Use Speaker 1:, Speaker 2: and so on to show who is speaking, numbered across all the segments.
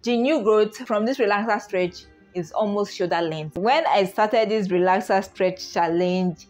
Speaker 1: the new growth from this relaxer stretch is almost shoulder length. When I started this relaxer stretch challenge,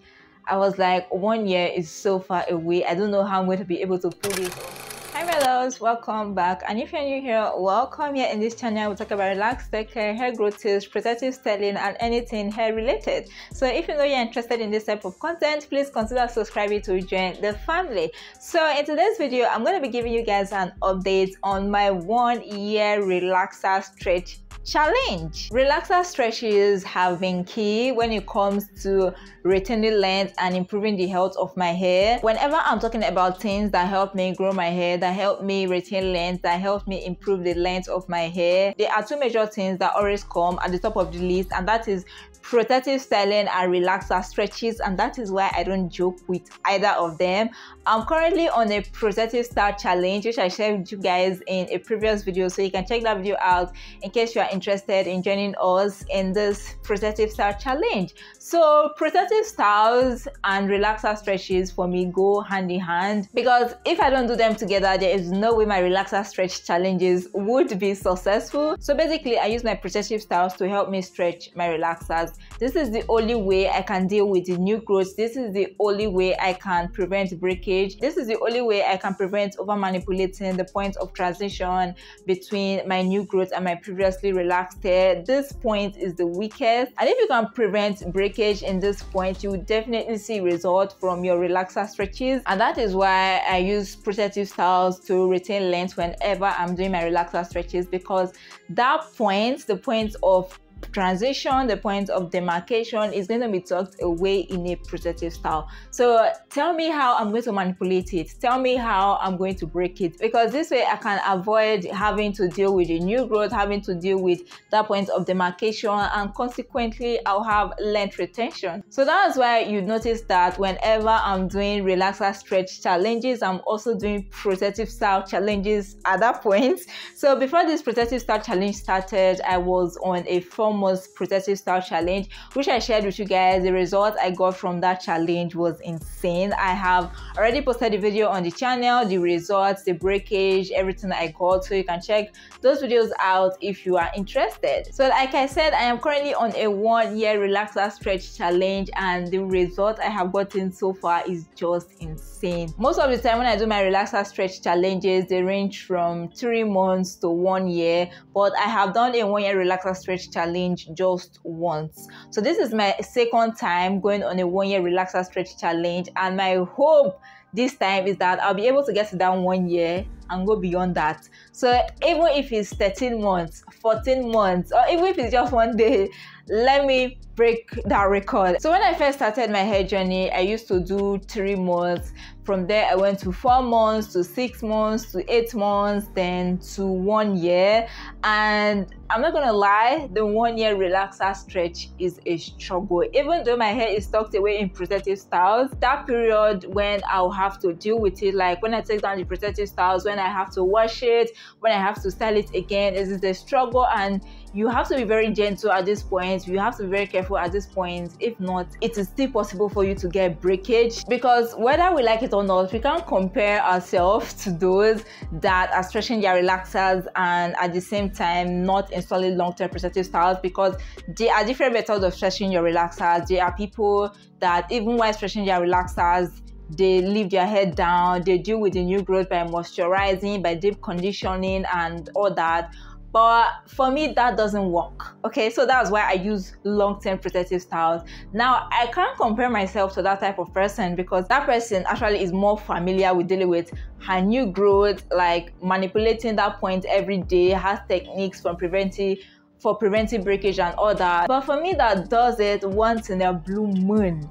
Speaker 1: I was like, 1 year is so far away. I don't know how I'm going to be able to pull this off. Hi my loves, welcome back. And if you're new here, welcome. Here in this channel we talk about relaxed hair growth tips, protective styling, and anything hair related. So if you know you're interested in this type of content, please consider subscribing to join the family. So in today's video, I'm going to be giving you guys an update on my 1 year relaxer stretch challenge. Relaxer stretches have been key when it comes to retaining length and improving the health of my hair. Whenever I'm talking about things that help me grow my hair, that help me retain length, that help me improve the length of my hair, there are two major things that always come at the top of the list, and that is protective styling and relaxer stretches, and that is why I don't joke with either of them. I'm currently on a protective style challenge, which I shared with you guys in a previous video, so you can check that video out in case you are interested in joining us in this protective style challenge. So protective styles and relaxer stretches for me go hand in hand, because if I don't do them together, there is no way my relaxer stretch challenges would be successful. So basically I use my protective styles to help me stretch my relaxers. This is the only way I can deal with the new growth. This is the only way I can prevent breakage. This is the only way I can prevent over manipulating the point of transition between my new growth and my previously relaxed hair. This point is the weakest, and if you can prevent breakage in this point, you will definitely see results from your relaxer stretches. And that is why I use protective styles to retain length whenever I'm doing my relaxer stretches, because that point, the point of transition, the point of demarcation, is going to be tucked away in a protective style. So tell me how I'm going to manipulate it, tell me how I'm going to break it, because this way I can avoid having to deal with the new growth, having to deal with that point of demarcation, and consequently I'll have length retention. So that's why you notice that whenever I'm doing relaxer stretch challenges, I'm also doing protective style challenges at that point. So before this protective style challenge started, I was on a 4-month protective style challenge, which I shared with you guys. The result I got from that challenge was insane. I have already posted the video on the channel, the results, the breakage, everything I got, so you can check those videos out if you are interested. So like I said, I am currently on a 1 year relaxer stretch challenge, and the result I have gotten so far is just insane. Most of the time when I do my relaxer stretch challenges, they range from 3 months to 1 year, but I have done a 1 year relaxer stretch challenge just once. So this is my second time going on a 1 year relaxer stretch challenge, and my hope this time is that I'll be able to get to that 1 year and go beyond that. So even if it's 13 months, 14 months, or even if it's just 1 day, let me break that record. So when I first started my hair journey, I used to do 3 months. From there I went to 4 months, to 6 months, to 8 months, then to 1 year. And I'm not gonna lie, the 1 year relaxer stretch is a struggle. Even though my hair is tucked away in protective styles, that period when I'll have to deal with it, like when I take down the protective styles, when I have to wash it, when I have to style it again, is a struggle. And you have to be very gentle at this point. You have to be very careful at this point. If not, it is still possible for you to get breakage, because whether we like it or not, we can't compare ourselves to those that are stretching their relaxers and at the same time not installing long-term protective styles, because there are different methods of stretching your relaxers. There are people that even while stretching their relaxers, they leave their head down, they deal with the new growth by moisturizing, by deep conditioning and all that. But for me, that doesn't work. Okay, so that's why I use long-term protective styles. Now, I can't compare myself to that type of person, because that person actually is more familiar with dealing with her new growth, like manipulating that point every day, has techniques for preventing breakage and all that. But for me, that does it once in a blue moon,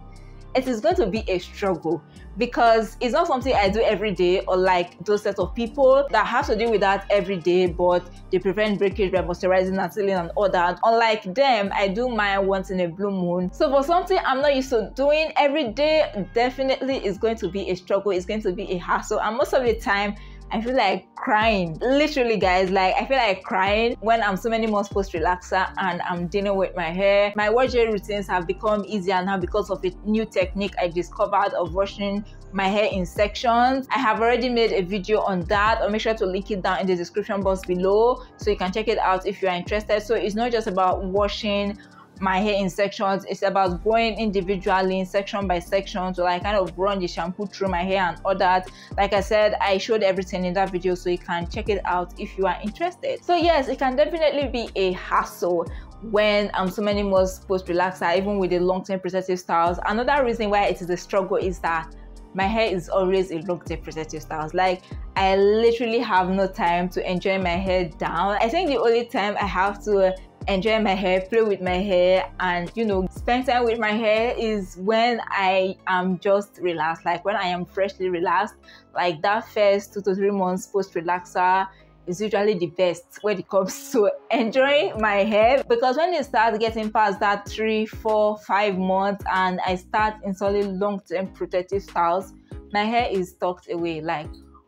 Speaker 1: it is going to be a struggle, because it's not something I do every day, or like those set of people that have to deal with that every day, but they prevent breakage by moisturizing and sealing and all that. Unlike them, I do mine once in a blue moon. So for something I'm not used to doing every day, definitely is going to be a struggle, it's going to be a hassle. And most of the time I feel like crying. Literally, guys, like I feel like crying when I'm so many months post relaxer and I'm dealing with my hair. My washing routines have become easier now because of a new technique I discovered of washing my hair in sections. I have already made a video on that. I'll make sure to link it down in the description box below so you can check it out if you are interested. So it's not just about washing my hair in sections, it's about going individually in section by section to like kind of run the shampoo through my hair and all that. Like I said, I showed everything in that video, so you can check it out if you are interested. So yes, it can definitely be a hassle when so many months post relaxer, even with the long-term protective styles. Another reason why it is a struggle is that my hair is always a long-term protective styles. Like I literally have no time to enjoy my hair down. I think the only time I have to enjoy my hair, play with my hair, and spend time with my hair is when I am just relaxed, like when I am freshly relaxed. Like that first 2 to 3 months post relaxer is usually the best when it comes to enjoying my hair, because when it starts getting past that 3, 4, 5 months and I start installing long-term protective styles, my hair is tucked away like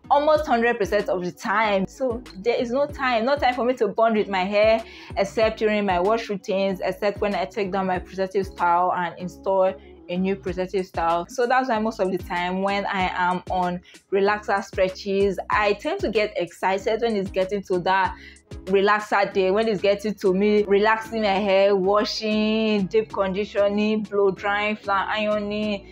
Speaker 1: almost 100% of the time. So there is no time for me to bond with my hair except during my wash routines, except when I take down my protective style and install a new protective style. So that's why most of the time when I am on relaxer stretches, I tend to get excited when it's getting to that relaxer day, when it's getting to me relaxing my hair, washing, deep conditioning, blow drying, flat ironing,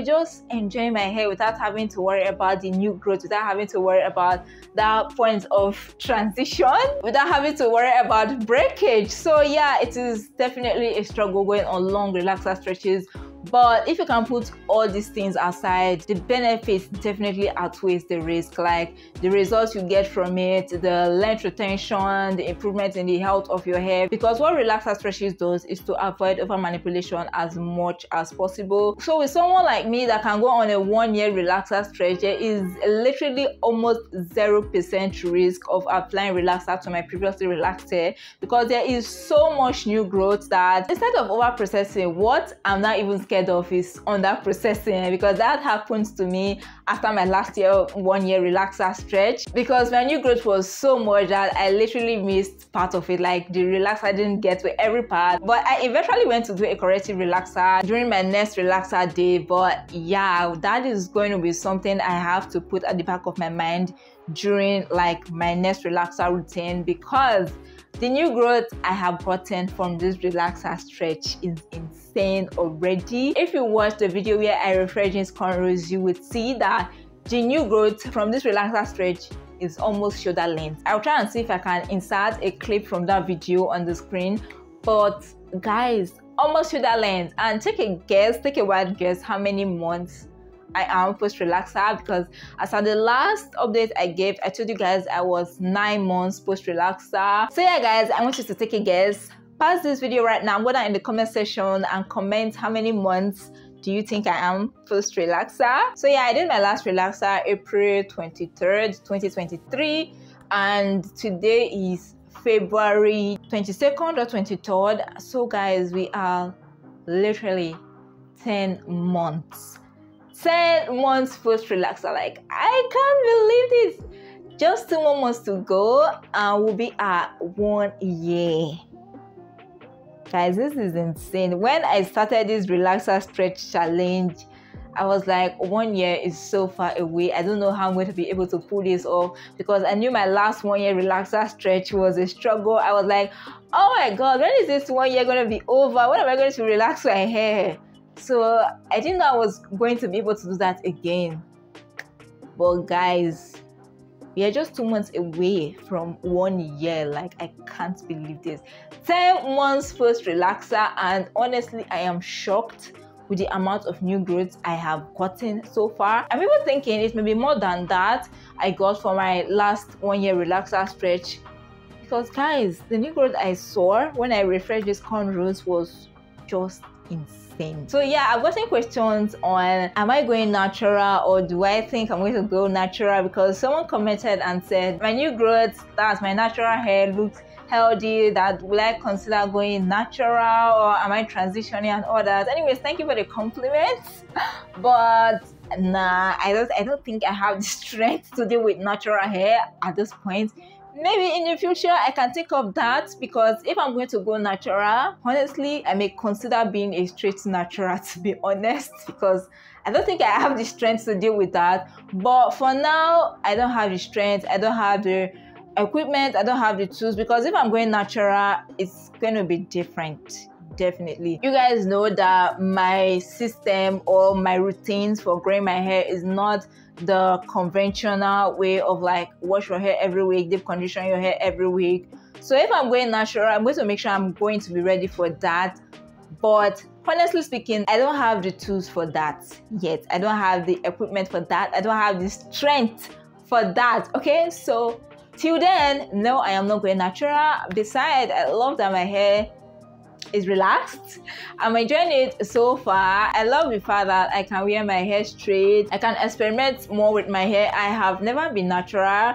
Speaker 1: just enjoying my hair without having to worry about the new growth, without having to worry about that point of transition, without having to worry about breakage. So yeah, it is definitely a struggle going on long relaxer stretches. But if you can put all these things aside, the benefits definitely outweighs the risk. Like the results you get from it, the length retention, the improvement in the health of your hair. Because what relaxer stretches does is to avoid over manipulation as much as possible. So with someone like me that can go on a 1-year relaxer stretch, there is literally almost 0% risk of applying relaxer to my previously relaxed hair, because there is so much new growth that instead of over processing, what I'm not even scared of is under processing, because that happens to me after my last 1-year relaxer stretch, because my new growth was so much that I literally missed part of it. Like the relaxer didn't get to every part, but I eventually went to do a corrective relaxer during my next relaxer day. But yeah, that is going to be something I have to put at the back of my mind during like my next relaxer routine, because the new growth I have gotten from this relaxer stretch is insane already. If you watch the video where I refresh these cornrows, you would see that the new growth from this relaxer stretch is almost shoulder length. I'll try and see if I can insert a clip from that video on the screen. But guys, almost shoulder length. And take a wild guess how many months I am post relaxer, because as at the last update I gave, I told you guys I was 9 months post relaxer. So yeah guys, I want you to take a guess. Pause this video right now, go down in the comment section and comment how many months do you think I am post relaxer. So yeah, I did my last relaxer April 23rd 2023, and today is February 22nd or 23rd. So guys, we are literally 10 months. 10 months post relaxer. Like I can't believe this. Just 2 more months to go and we'll be at 1 year. Guys, this is insane. When I started this relaxer stretch challenge, I was like, 1 year is so far away. I don't know how I'm going to be able to pull this off, because I knew my last 1 year relaxer stretch was a struggle. I was like, oh my god, when is this 1 year going to be over? When am I going to relax my hair? So I didn't know I was going to be able to do that again. But guys, we are just 2 months away from 1 year. Like I can't believe this. 10 months post relaxer, and honestly I am shocked with the amount of new growth I have gotten so far. I'm even thinking it may be more than that I got for my last 1 year relaxer stretch, because guys, the new growth I saw when I refreshed these cornrows was just insane. So yeah, I've gotten questions on, am I going natural or do I think I'm going to go natural? Because someone commented and said my new growth, that's my natural hair, looks healthy, that will I consider going natural or am I transitioning and all that. Anyways, thank you for the compliments, but nah, I don't think I have the strength to deal with natural hair at this point. Maybe in the future I can think of that, because if I'm going to go natural, honestly, I may consider being a straight natural, to be honest, because I don't think I have the strength to deal with that. But for now, I don't have the strength, I don't have the equipment, I don't have the tools, because if I'm going natural, it's going to be different. Definitely. You guys know that my system or my routines for growing my hair is not the conventional way of like wash your hair every week, deep condition your hair every week. So if I'm going natural, I'm going to make sure I'm going to be ready for that. But honestly speaking, I don't have the tools for that yet. I don't have the equipment for that. I don't have the strength for that. Okay, so till then, no, I am not going natural. Besides, I love that my hair is relaxed. I'm enjoying it so far. I love the fact that I can wear my hair straight. I can experiment more with my hair. I have never been natural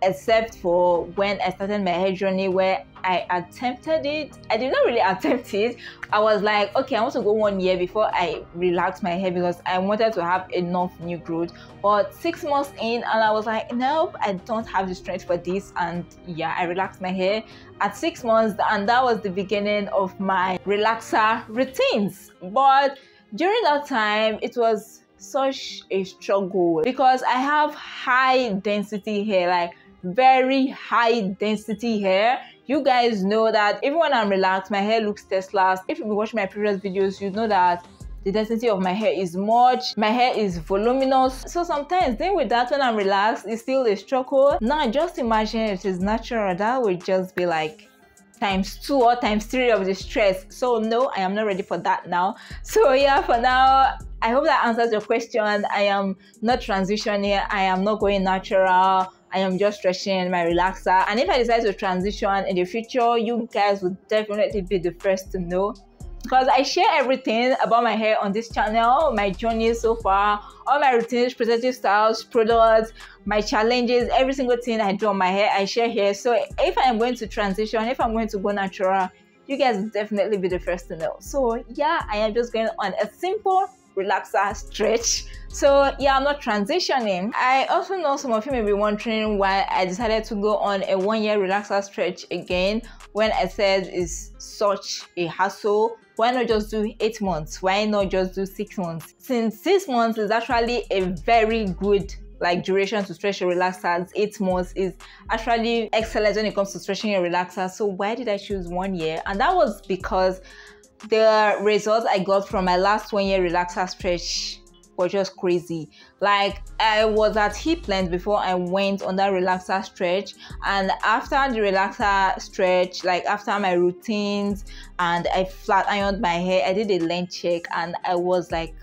Speaker 1: except for when I started my hair journey, where I attempted it. I did not really attempt it. I was like, okay, I want to go 1 year before I relax my hair, because I wanted to have enough new growth. But 6 months in, and I was like, nope, I don't have the strength for this. And yeah, I relaxed my hair at 6 months, and that was the beginning of my relaxer routines. But during that time, it was such a struggle, because I have high density hair, like very high density hair. You guys know that even when I'm relaxed, my hair looks Tesla's. If you've been watching my previous videos, you know that the density of my hair is much. My hair is voluminous. So sometimes dealing with that when I'm relaxed is still a struggle. Now just imagine it is natural. That would just be like ×2 or ×3 of the stress. So no, I am not ready for that now. So yeah, for now, I hope that answers your question. I am not transitioning. I am not going natural. I am just stretching my relaxer. And if I decide to transition in the future, you guys will definitely be the first to know, because I share everything about my hair on this channel, my journey so far, all my routines, protective styles, products, my challenges, every single thing I do on my hair, I share here. So if I am going to transition, if I'm going to go natural, you guys will definitely be the first to know. So yeah, I am just going on a simple relaxer stretch. So yeah, I'm not transitioning. I also know some of you may be wondering why I decided to go on a 1 year relaxer stretch again, when I said it's such a hassle. Why not just do 8 months? Why not just do 6 months? Since 6 months is actually a very good like duration to stretch your relaxers, 8 months is actually excellent when it comes to stretching your relaxer. So why did I choose 1 year? And that was because the results I got from my last 1 year relaxer stretch were just crazy. Like, I was at hip length before I went on that relaxer stretch, and after the relaxer stretch, like after my routines and I flat ironed my hair, I did a length check and I was like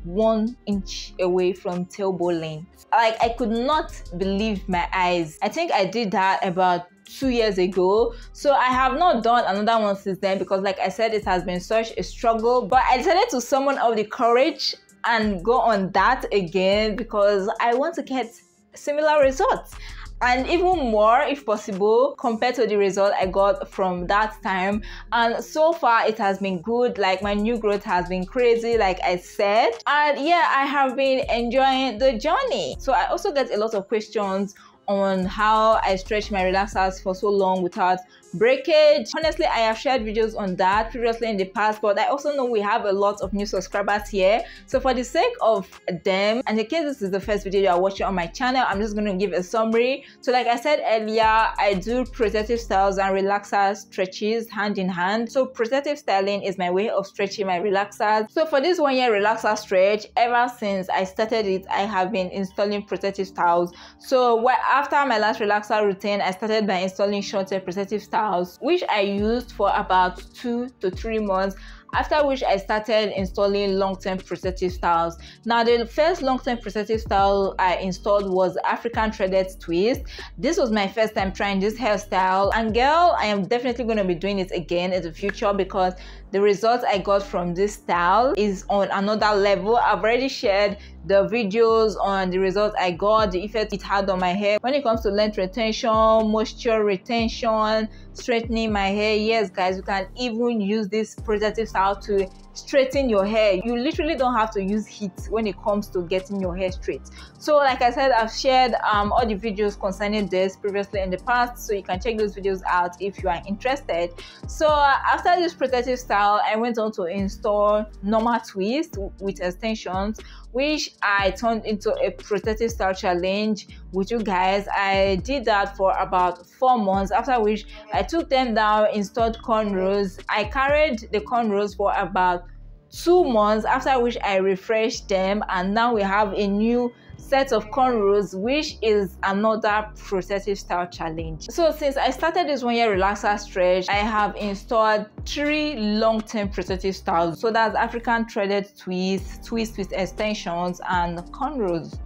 Speaker 1: 1 inch away from tailbone length. Like, I could not believe my eyes. I think I did that about 2 years ago, so I have not done another one since then, because like I said, it has been such a struggle. But I decided to summon up the courage and go on that again, because I want to get similar results, and even more if possible, compared to the result I got from that time. And so far it has been good. Like, my new growth has been crazy, like I said, and yeah, I have been enjoying the journey. So I also get a lot of questions on how I stretch my relaxers for so long without breakage. Honestly, I have shared videos on that previously in the past, but I also know we have a lot of new subscribers here. So for the sake of them, and in case this is the first video you are watching on my channel, I'm just going to give a summary. So like I said earlier, I do protective styles and relaxer stretches hand in hand. So protective styling is my way of stretching my relaxers. So for this 1 year relaxer stretch, ever since I started it, I have been installing protective styles. So after my last relaxer routine, I started by installing shorter protective styles, which I used for about 2 to 3 months, after which I started installing long-term protective styles. Now, the first long-term protective style I installed was African threaded twist. This was my first time trying this hairstyle, and girl, I am definitely going to be doing it again in the future, because the results I got from this style is on another level. I've already shared the videos on the results I got, the effect it had on my hair when it comes to length retention, moisture retention, straightening my hair. Yes guys, you can even use this protective style to straighten your hair. You literally don't have to use heat when it comes to getting your hair straight. So like I said, I've shared all the videos concerning this previously in the past, so you can check those videos out if you are interested. So after this protective style, I went on to install normal twist with extensions, which I turned into a protective style challenge with you guys. I did that for about 4 months, after which I took them down, installed cornrows. I carried the cornrows for about 2 months, after which I refreshed them, and now we have a new set of cornrows, which is another protective style challenge. So since I started this 1 year relaxer stretch, I have installed 3 long-term protective styles. So that's African threaded twist, twist with extensions, and cornrows.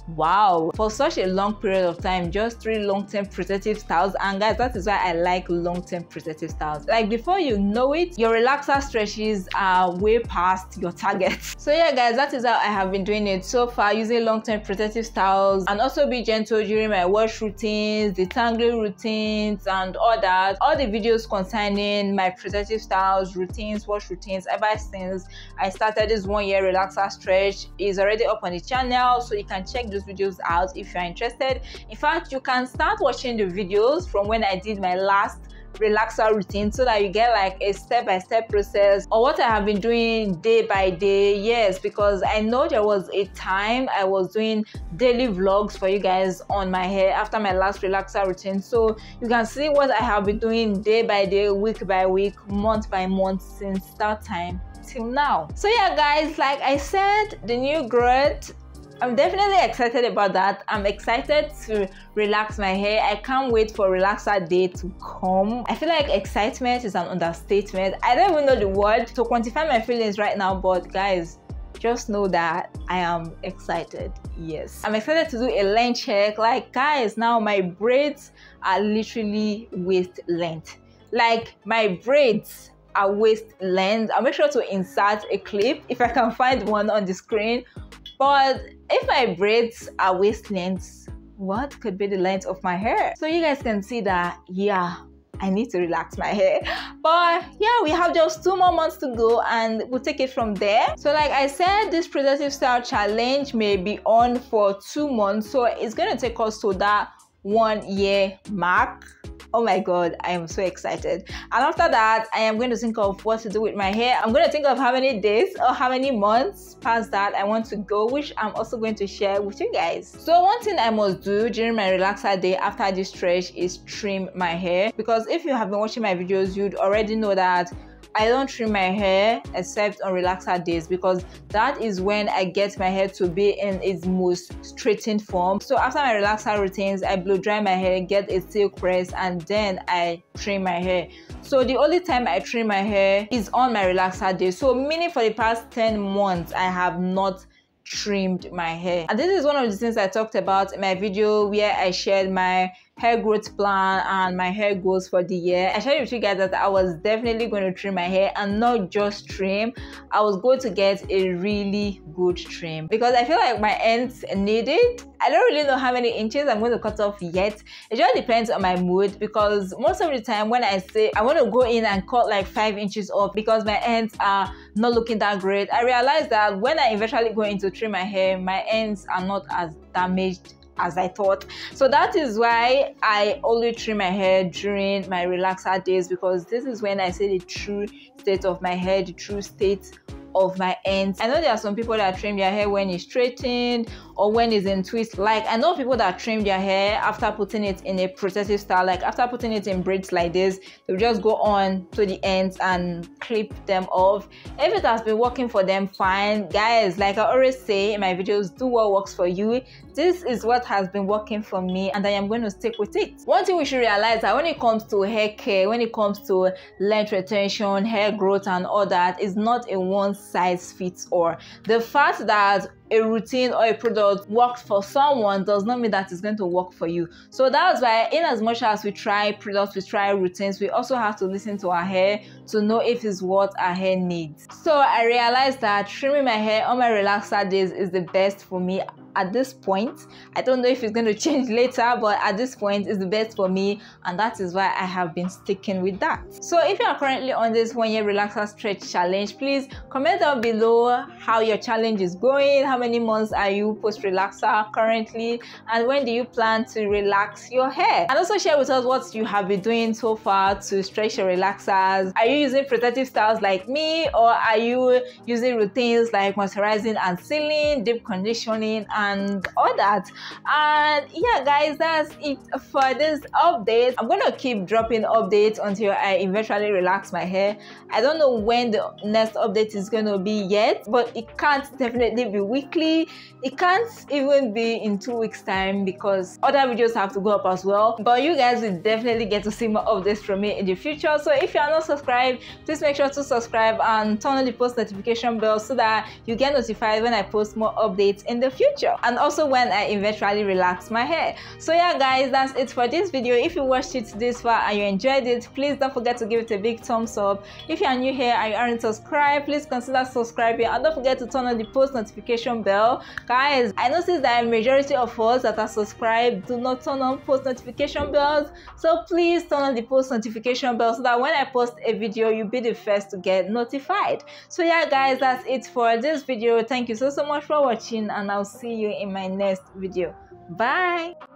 Speaker 1: Wow, for such a long period of time, just 3 long-term protective styles. And guys, that is why I like long-term protective styles. Like, before you know it, your relaxer stretches are way past your target. So yeah guys, that is how I have been doing it so far, using long-term protective styles, and also be gentle during my wash routines, detangling routines, and all that. All the videos concerning my protective styles, routines, wash routines ever since I started this 1 year relaxer stretch is already up on the channel, so you can check those videos out if you're interested. In fact, you can start watching the videos from when I did my last relaxer routine, so that you get like a step-by-step process or what I have been doing day by day. Yes, because I know there was a time I was doing daily vlogs for you guys on my hair after my last relaxer routine, so you can see what I have been doing day by day, week by week, month by month since that time till now. So yeah guys, like I said, the new growth, I'm definitely excited about that. I'm excited to relax my hair. I can't wait for relaxer day to come. I feel like excitement is an understatement. I don't even know the word to quantify my feelings right now, but guys, just know that I am excited. Yes, I'm excited to do a length check. Like guys, now my braids are literally waist length. Like my braids are waist length. I'll make sure to insert a clip if I can find one on the screen. But if my braids are waist length, what could be the length of my hair? So you guys can see that, yeah, I need to relax my hair. But yeah, we have just 2 more months to go and we'll take it from there. So like I said, this protective style challenge may be on for 2 months. So it's going to take us to that 1 year mark. Oh my god, I am so excited. And after that, I am going to think of what to do with my hair. I'm going to think of how many days or how many months past that I want to go, which I'm also going to share with you guys. So one thing I must do during my relaxer day after this stretch is trim my hair, because if you have been watching my videos, you'd already know that I don't trim my hair except on relaxer days, because that is when I get my hair to be in its most straightened form. So after my relaxer routines, I blow dry my hair, get a silk press, and then I trim my hair. So the only time I trim my hair is on my relaxer day. So meaning for the past 10 months, I have not trimmed my hair. And this is one of the things I talked about in my video where I shared my hair growth plan and my hair goals for the year. I shared with you guys that I was definitely going to trim my hair, and not just trim, I was going to get a really good trim, because I feel like my ends need it. I don't really know how many inches I'm going to cut off yet. It just depends on my mood, because most of the time when I say I want to go in and cut like 5 inches off because my ends are not looking that great, I realize that when I eventually go in to trim my hair, my ends are not as damaged as I thought. So that is why I only trim my hair during my relaxer days, because this is when I see the true state of my hair, the true state of my ends. I know there are some people that trim their hair when it's straightened or when it's in twist. Like I know people that trim their hair after putting it in a protective style, like after putting it in braids like this, they'll just go on to the ends and clip them off. If it has been working for them, fine. Guys, like I always say in my videos, do what works for you. This is what has been working for me, and I am going to stick with it. One thing we should realize that when it comes to hair care, when it comes to length retention, hair growth and all that, is not a one size fits all. The fact that a routine or a product works for someone does not mean that it's going to work for you. So that's why, in as much as we try products, we try routines, we also have to listen to our hair to know if it's what our hair needs. So I realized that trimming my hair on my relaxer days is the best for me. at this point. I don't know if it's going to change later, but at this point it's the best for me, and that is why I have been sticking with that. So if you are currently on this 1 year relaxer stretch challenge, please comment down below how your challenge is going. How many months are you post relaxer currently, and when do you plan to relax your hair? And also share with us what you have been doing so far to stretch your relaxers. Are you using protective styles like me, or are you using routines like moisturizing and sealing, deep conditioning, and all that? And yeah guys, that's it for this update. I'm gonna keep dropping updates until I eventually relax my hair. I don't know when the next update is gonna be yet, but it can't definitely be weekly. It can't even be in 2 weeks time because other videos have to go up as well. But you guys will definitely get to see more updates from me in the future. So if you are not subscribed, please make sure to subscribe and turn on the post notification bell so that you get notified when I post more updates in the future, and also when I eventually relax my hair. So yeah guys, that's it for this video. If you watched it this far and you enjoyed it, please don't forget to give it a big thumbs up. If you are new here and you aren't subscribed, please consider subscribing, and don't forget to turn on the post notification bell. Guys, I noticed that a majority of us that are subscribed do not turn on post notification bells, so please turn on the post notification bell so that when I post a video, you'll be the first to get notified. So yeah guys, that's it for this video. Thank you so much for watching, and I'll see you in my next video. Bye.